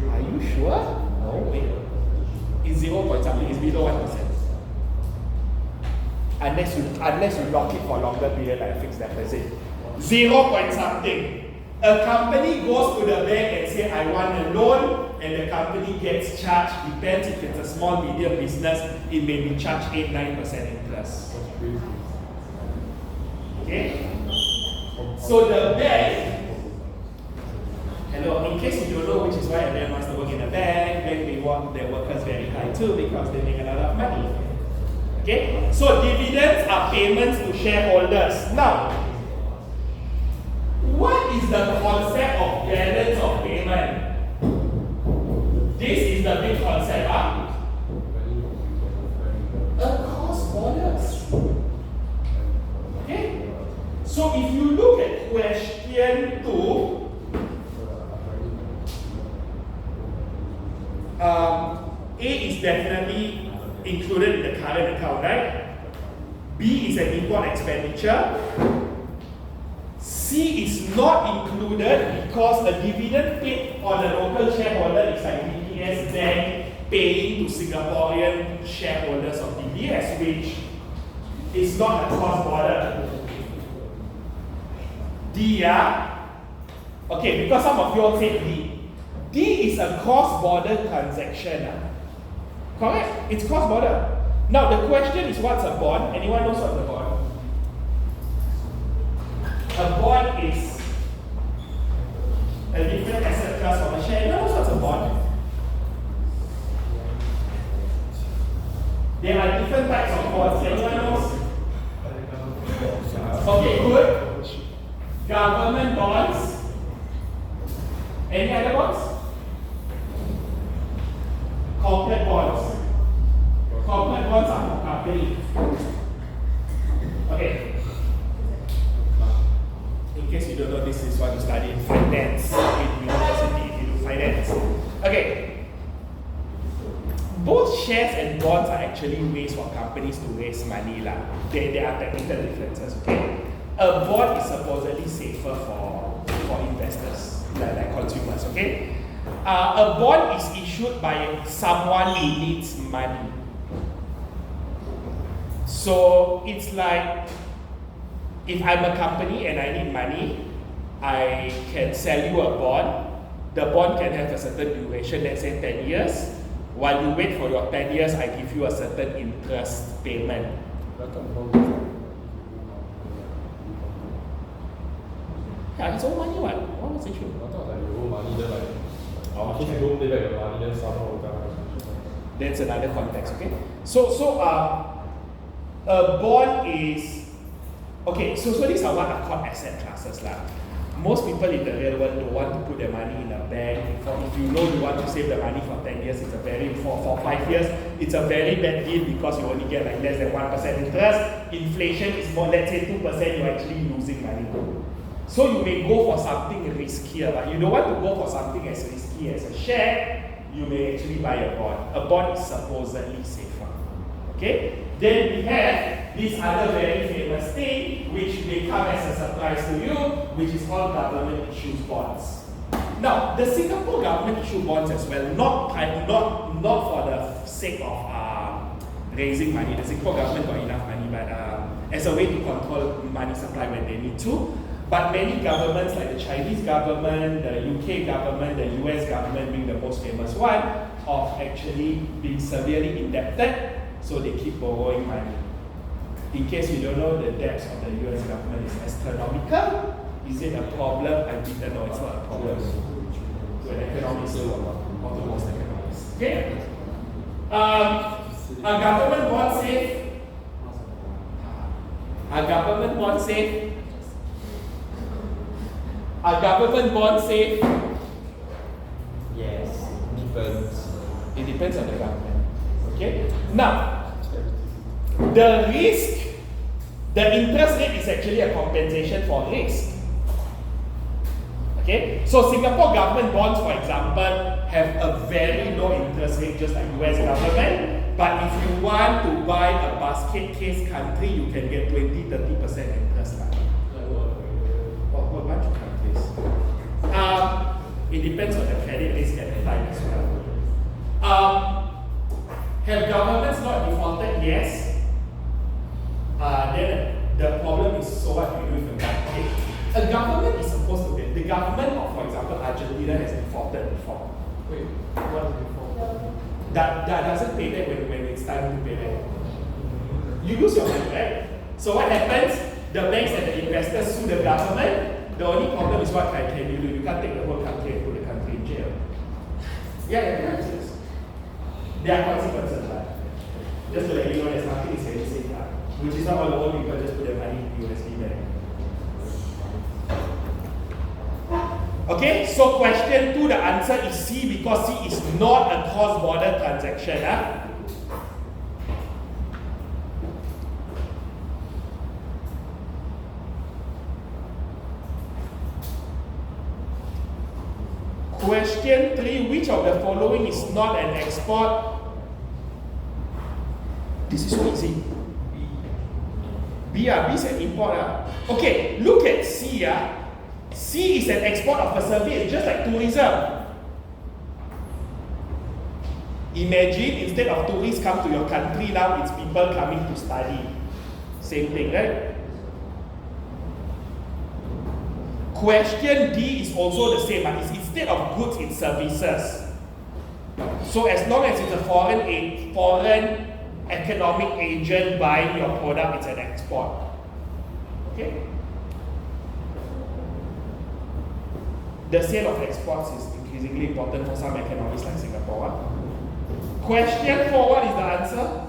S1: Are you sure? No, wait. It's 0 point something, it's below 1%. Unless you lock it for a longer period like a fixed deposit. 0 point something. A company goes to the bank and say, I want a loan, and the company gets charged, depends if it's a small, medium business, it may be charged 8-9% interest. Okay? So the bank, hello, in case you don't know, which is why everyone wants to work in a bank they want their workers very high too because they make a lot of money. Okay? So dividends are payments to shareholders. Now, what is the concept of balance of payment? This is the big concept, huh? Across borders. Okay? So if you look at question 2, A is definitely included in the current account, right? B is an import expenditure. C is not included because a dividend paid on a local shareholder is like DBS Bank paying to Singaporean shareholders of DBS, which is not a cross-border. D, yeah? Okay, because some of you all said D. D is a cross-border transaction. Correct? It's cross-border. Now the question is, what's a bond? Anyone knows what's a bond? A bond is a different asset class from a share. Anyone knows what's a bond? There are different types of bonds. Anyone knows? Okay, good. Government bonds. Any other bonds? Corporate bonds. Corporate bonds are for companies. Okay. In case you don't know, this is what you study in finance in university if you do finance. Okay. Both shares and bonds are actually ways for companies to raise money. There are technical differences, okay? A bond is supposedly safer for investors, like consumers, okay? A bond is issued by someone who needs money. So it's like, if I'm a company and I need money, I can sell you a bond. The bond can have a certain duration, let's say 10 years. While you wait for your 10 years, I give you a certain interest payment. Yeah, it's all money, what? What was the issue?
S2: I thought like you owe money, then like, if you don't pay back your money, then somehow will come.
S1: That's another context, okay? So a bond is, okay, so these are what are called asset classes. Most people in the real world don't want to put their money in a bank. If you know you want to save the money for 10 years, it's a very, for 5 years, it's a very bad deal because you only get like less than 1% interest. Inflation is more, let's say 2%, you're actually losing money. So you may go for something riskier, but you don't want to go for something as risky as a share. You may actually buy a bond. A bond is supposedly safer. Okay? Then we have this other very famous thing, which may come as a surprise to you, which is called government issued bonds. Now, the Singapore government issued bonds as well, not for the sake of raising money. The Singapore government got enough money, but as a way to control money supply when they need to. But many governments, like the Chinese government, the UK government, the US government being the most famous one, of actually being severely indebted, so they keep borrowing money. In case you don't know, the debts of the US government is astronomical. Is it a problem? I didn't know it's not a problem. To an economist or to most economists. Okay? A government bond safe. A government bond safe. A government bond safe.
S3: Yes. Depends.
S1: It depends on the government. Okay? Now, the risk, the interest rate is actually a compensation for risk. Okay? So Singapore government bonds, for example, have a very low interest rate, just like US government. But if you want to buy a basket case country, you can get 20-30% interest rate. What bunch of countries? It depends on the credit risk at the time as well. Have governments not defaulted? Yes. Then the problem is, so what do you do with the government? A government is supposed to be, the government of, for example, Argentina has defaulted before.
S2: Wait, what is default?
S1: That doesn't pay back when it's time to pay back. You lose your money, right? So what happens? The banks and the investors sue the government. The only problem is what can you do? You can't take the whole country and put the country in jail. Yeah, yes. There are consequences, right? Just to let you know, there's nothing is very safe, right? Which is not all the old people just put their money in USD bank. Okay, so question 2, the answer is C, because C is not a cross-border transaction. Huh? Question 3, which of the following is not an export? This is so easy. B is an import. Okay, look at C. C is an export of a service, just like tourism. Imagine instead of tourists come to your country, now it's people coming to study. Same thing, right? Question D is also the same, but it's instead of goods, it's services. So as long as it's a foreign economic agent buying your product, it's an export. Okay? The sale of exports is increasingly important for some economies like Singapore. Question 4, what is the answer?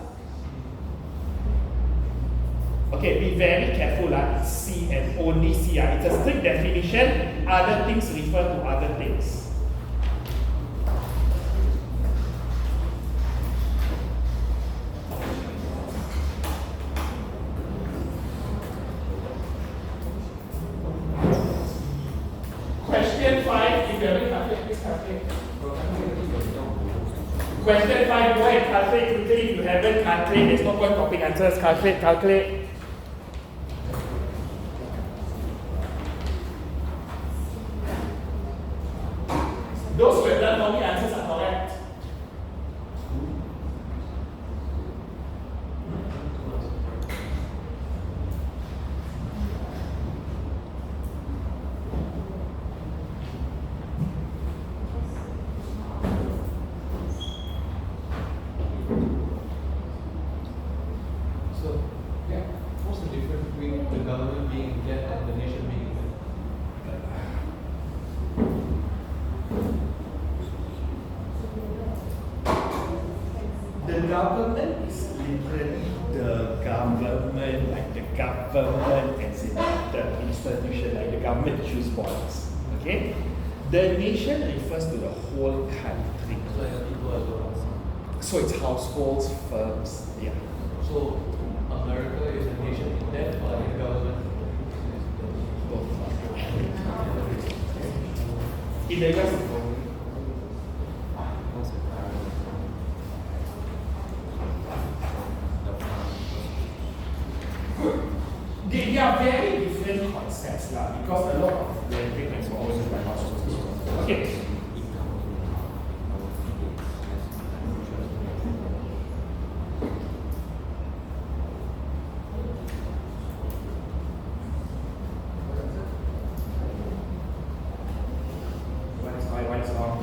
S1: Okay, be very careful. It's C and only C. It's a strict definition. Other things refer to other things. Question 5, if you haven't calculated, please calculate. Question 5, go ahead, calculate quickly. If you haven't calculated, there's no point copying answers. Calculate. Those who have done for me, answers are correct.
S2: So, yeah, what's the difference between the government being in debt and the nation being in debt?
S1: The government is literally the government, like the government as in the institution, like the government issues bonds. Okay? The nation refers to the whole country.
S2: So, yeah, people as well.
S1: So it's households, firms, yeah.
S2: So, America is a nation in debt or like a government?
S1: Both. In the US, they are very different concepts because a lot of lending is always by households. Okay. One is wrong.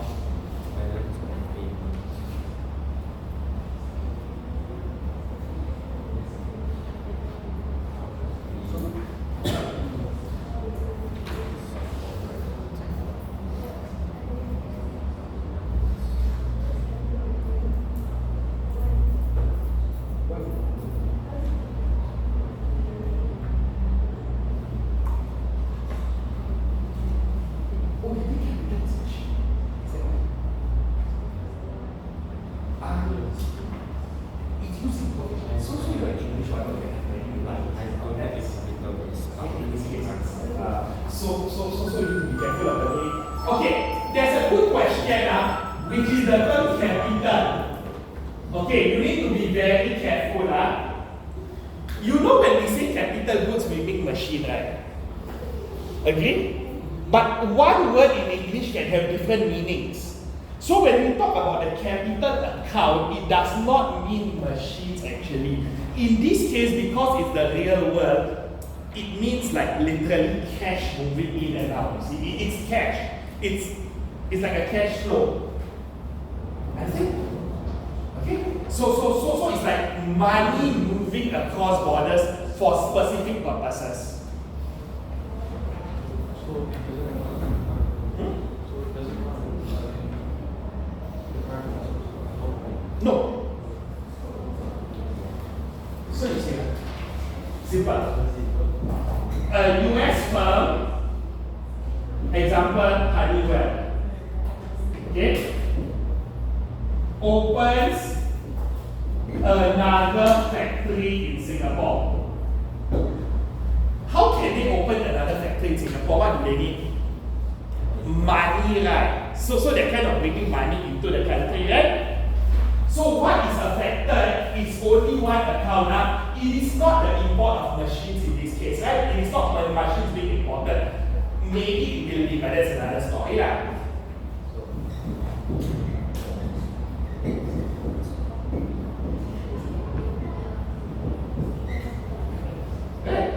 S1: So you need to be careful of the way. Okay, there's a good question which is the term capital. Okay, you need to be very careful. You know when we say capital goods, we mean machine, right? Agree? But one word in English can have different meanings. So when we talk about the capital account, it does not mean machines actually. In this case, because it's the real world, it means like literally cash moving in and out. You see, it's cash. It's like a cash flow. I think. Okay. So it's like money moving across borders for specific purposes.
S2: So it doesn't run. So it doesn't run. The current assets.
S1: No. So you see, simple. A US firm, example Honeywell, okay, opens another factory in Singapore. How can they open another factory in Singapore? What do they need? Money, right? So they're kind of bringing money into the country, right? So what is affected is only one account. It is not the import of machines in this case, right? It is not the machines being imported. Maybe it will be, but that's another story.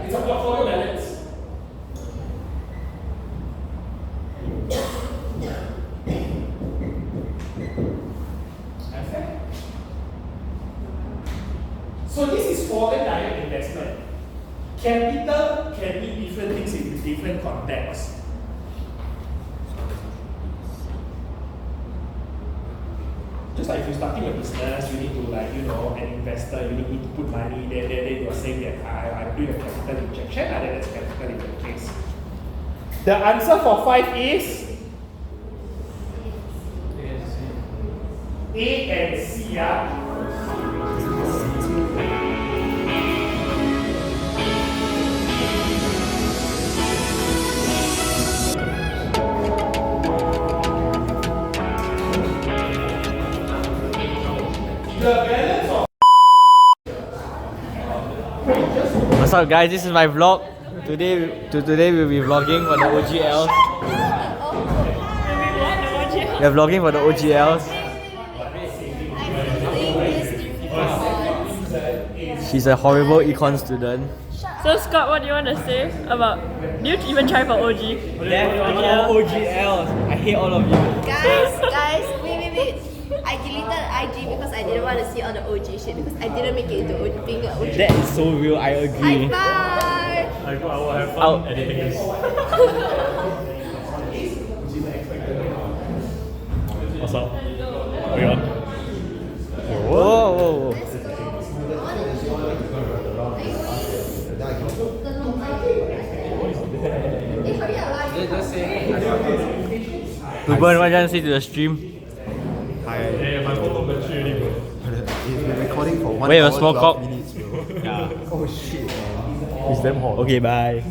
S1: It's a portfolio balance. Understand? So this is foreign direct investment. Capital can mean different things in different contexts. Just like if you're starting a business, you need to an investor, you need to put money, then you're saying that I'm doing a capital injection, and then that's capital in the case. The answer for 5 is A and C. The balance of
S5: What's up guys, this is my vlog. Today we'll be vlogging for the OGLs. We're vlogging for the OGLs. She's a horrible econ student.
S6: So Scott, what do you want to say about? Do you even try for OG?
S5: All OGLs. I hate all of you.
S7: Guys, wait. I deleted IG because I didn't want to see all the OG shit because I didn't make it into being an OG.
S5: That is so real, I agree.
S7: Bye!
S4: I will have fun editing this. What's up? Are we on?
S5: Whoa. Ruben, what do you want to say to the stream?
S4: Hey, my photo battery really good.
S8: It's been recording for 1
S5: Wait, a
S8: hour
S5: small
S8: 12
S5: cock.
S8: minutes, bro. Oh shit, man.
S4: It's damn hot.
S5: Okay, bye.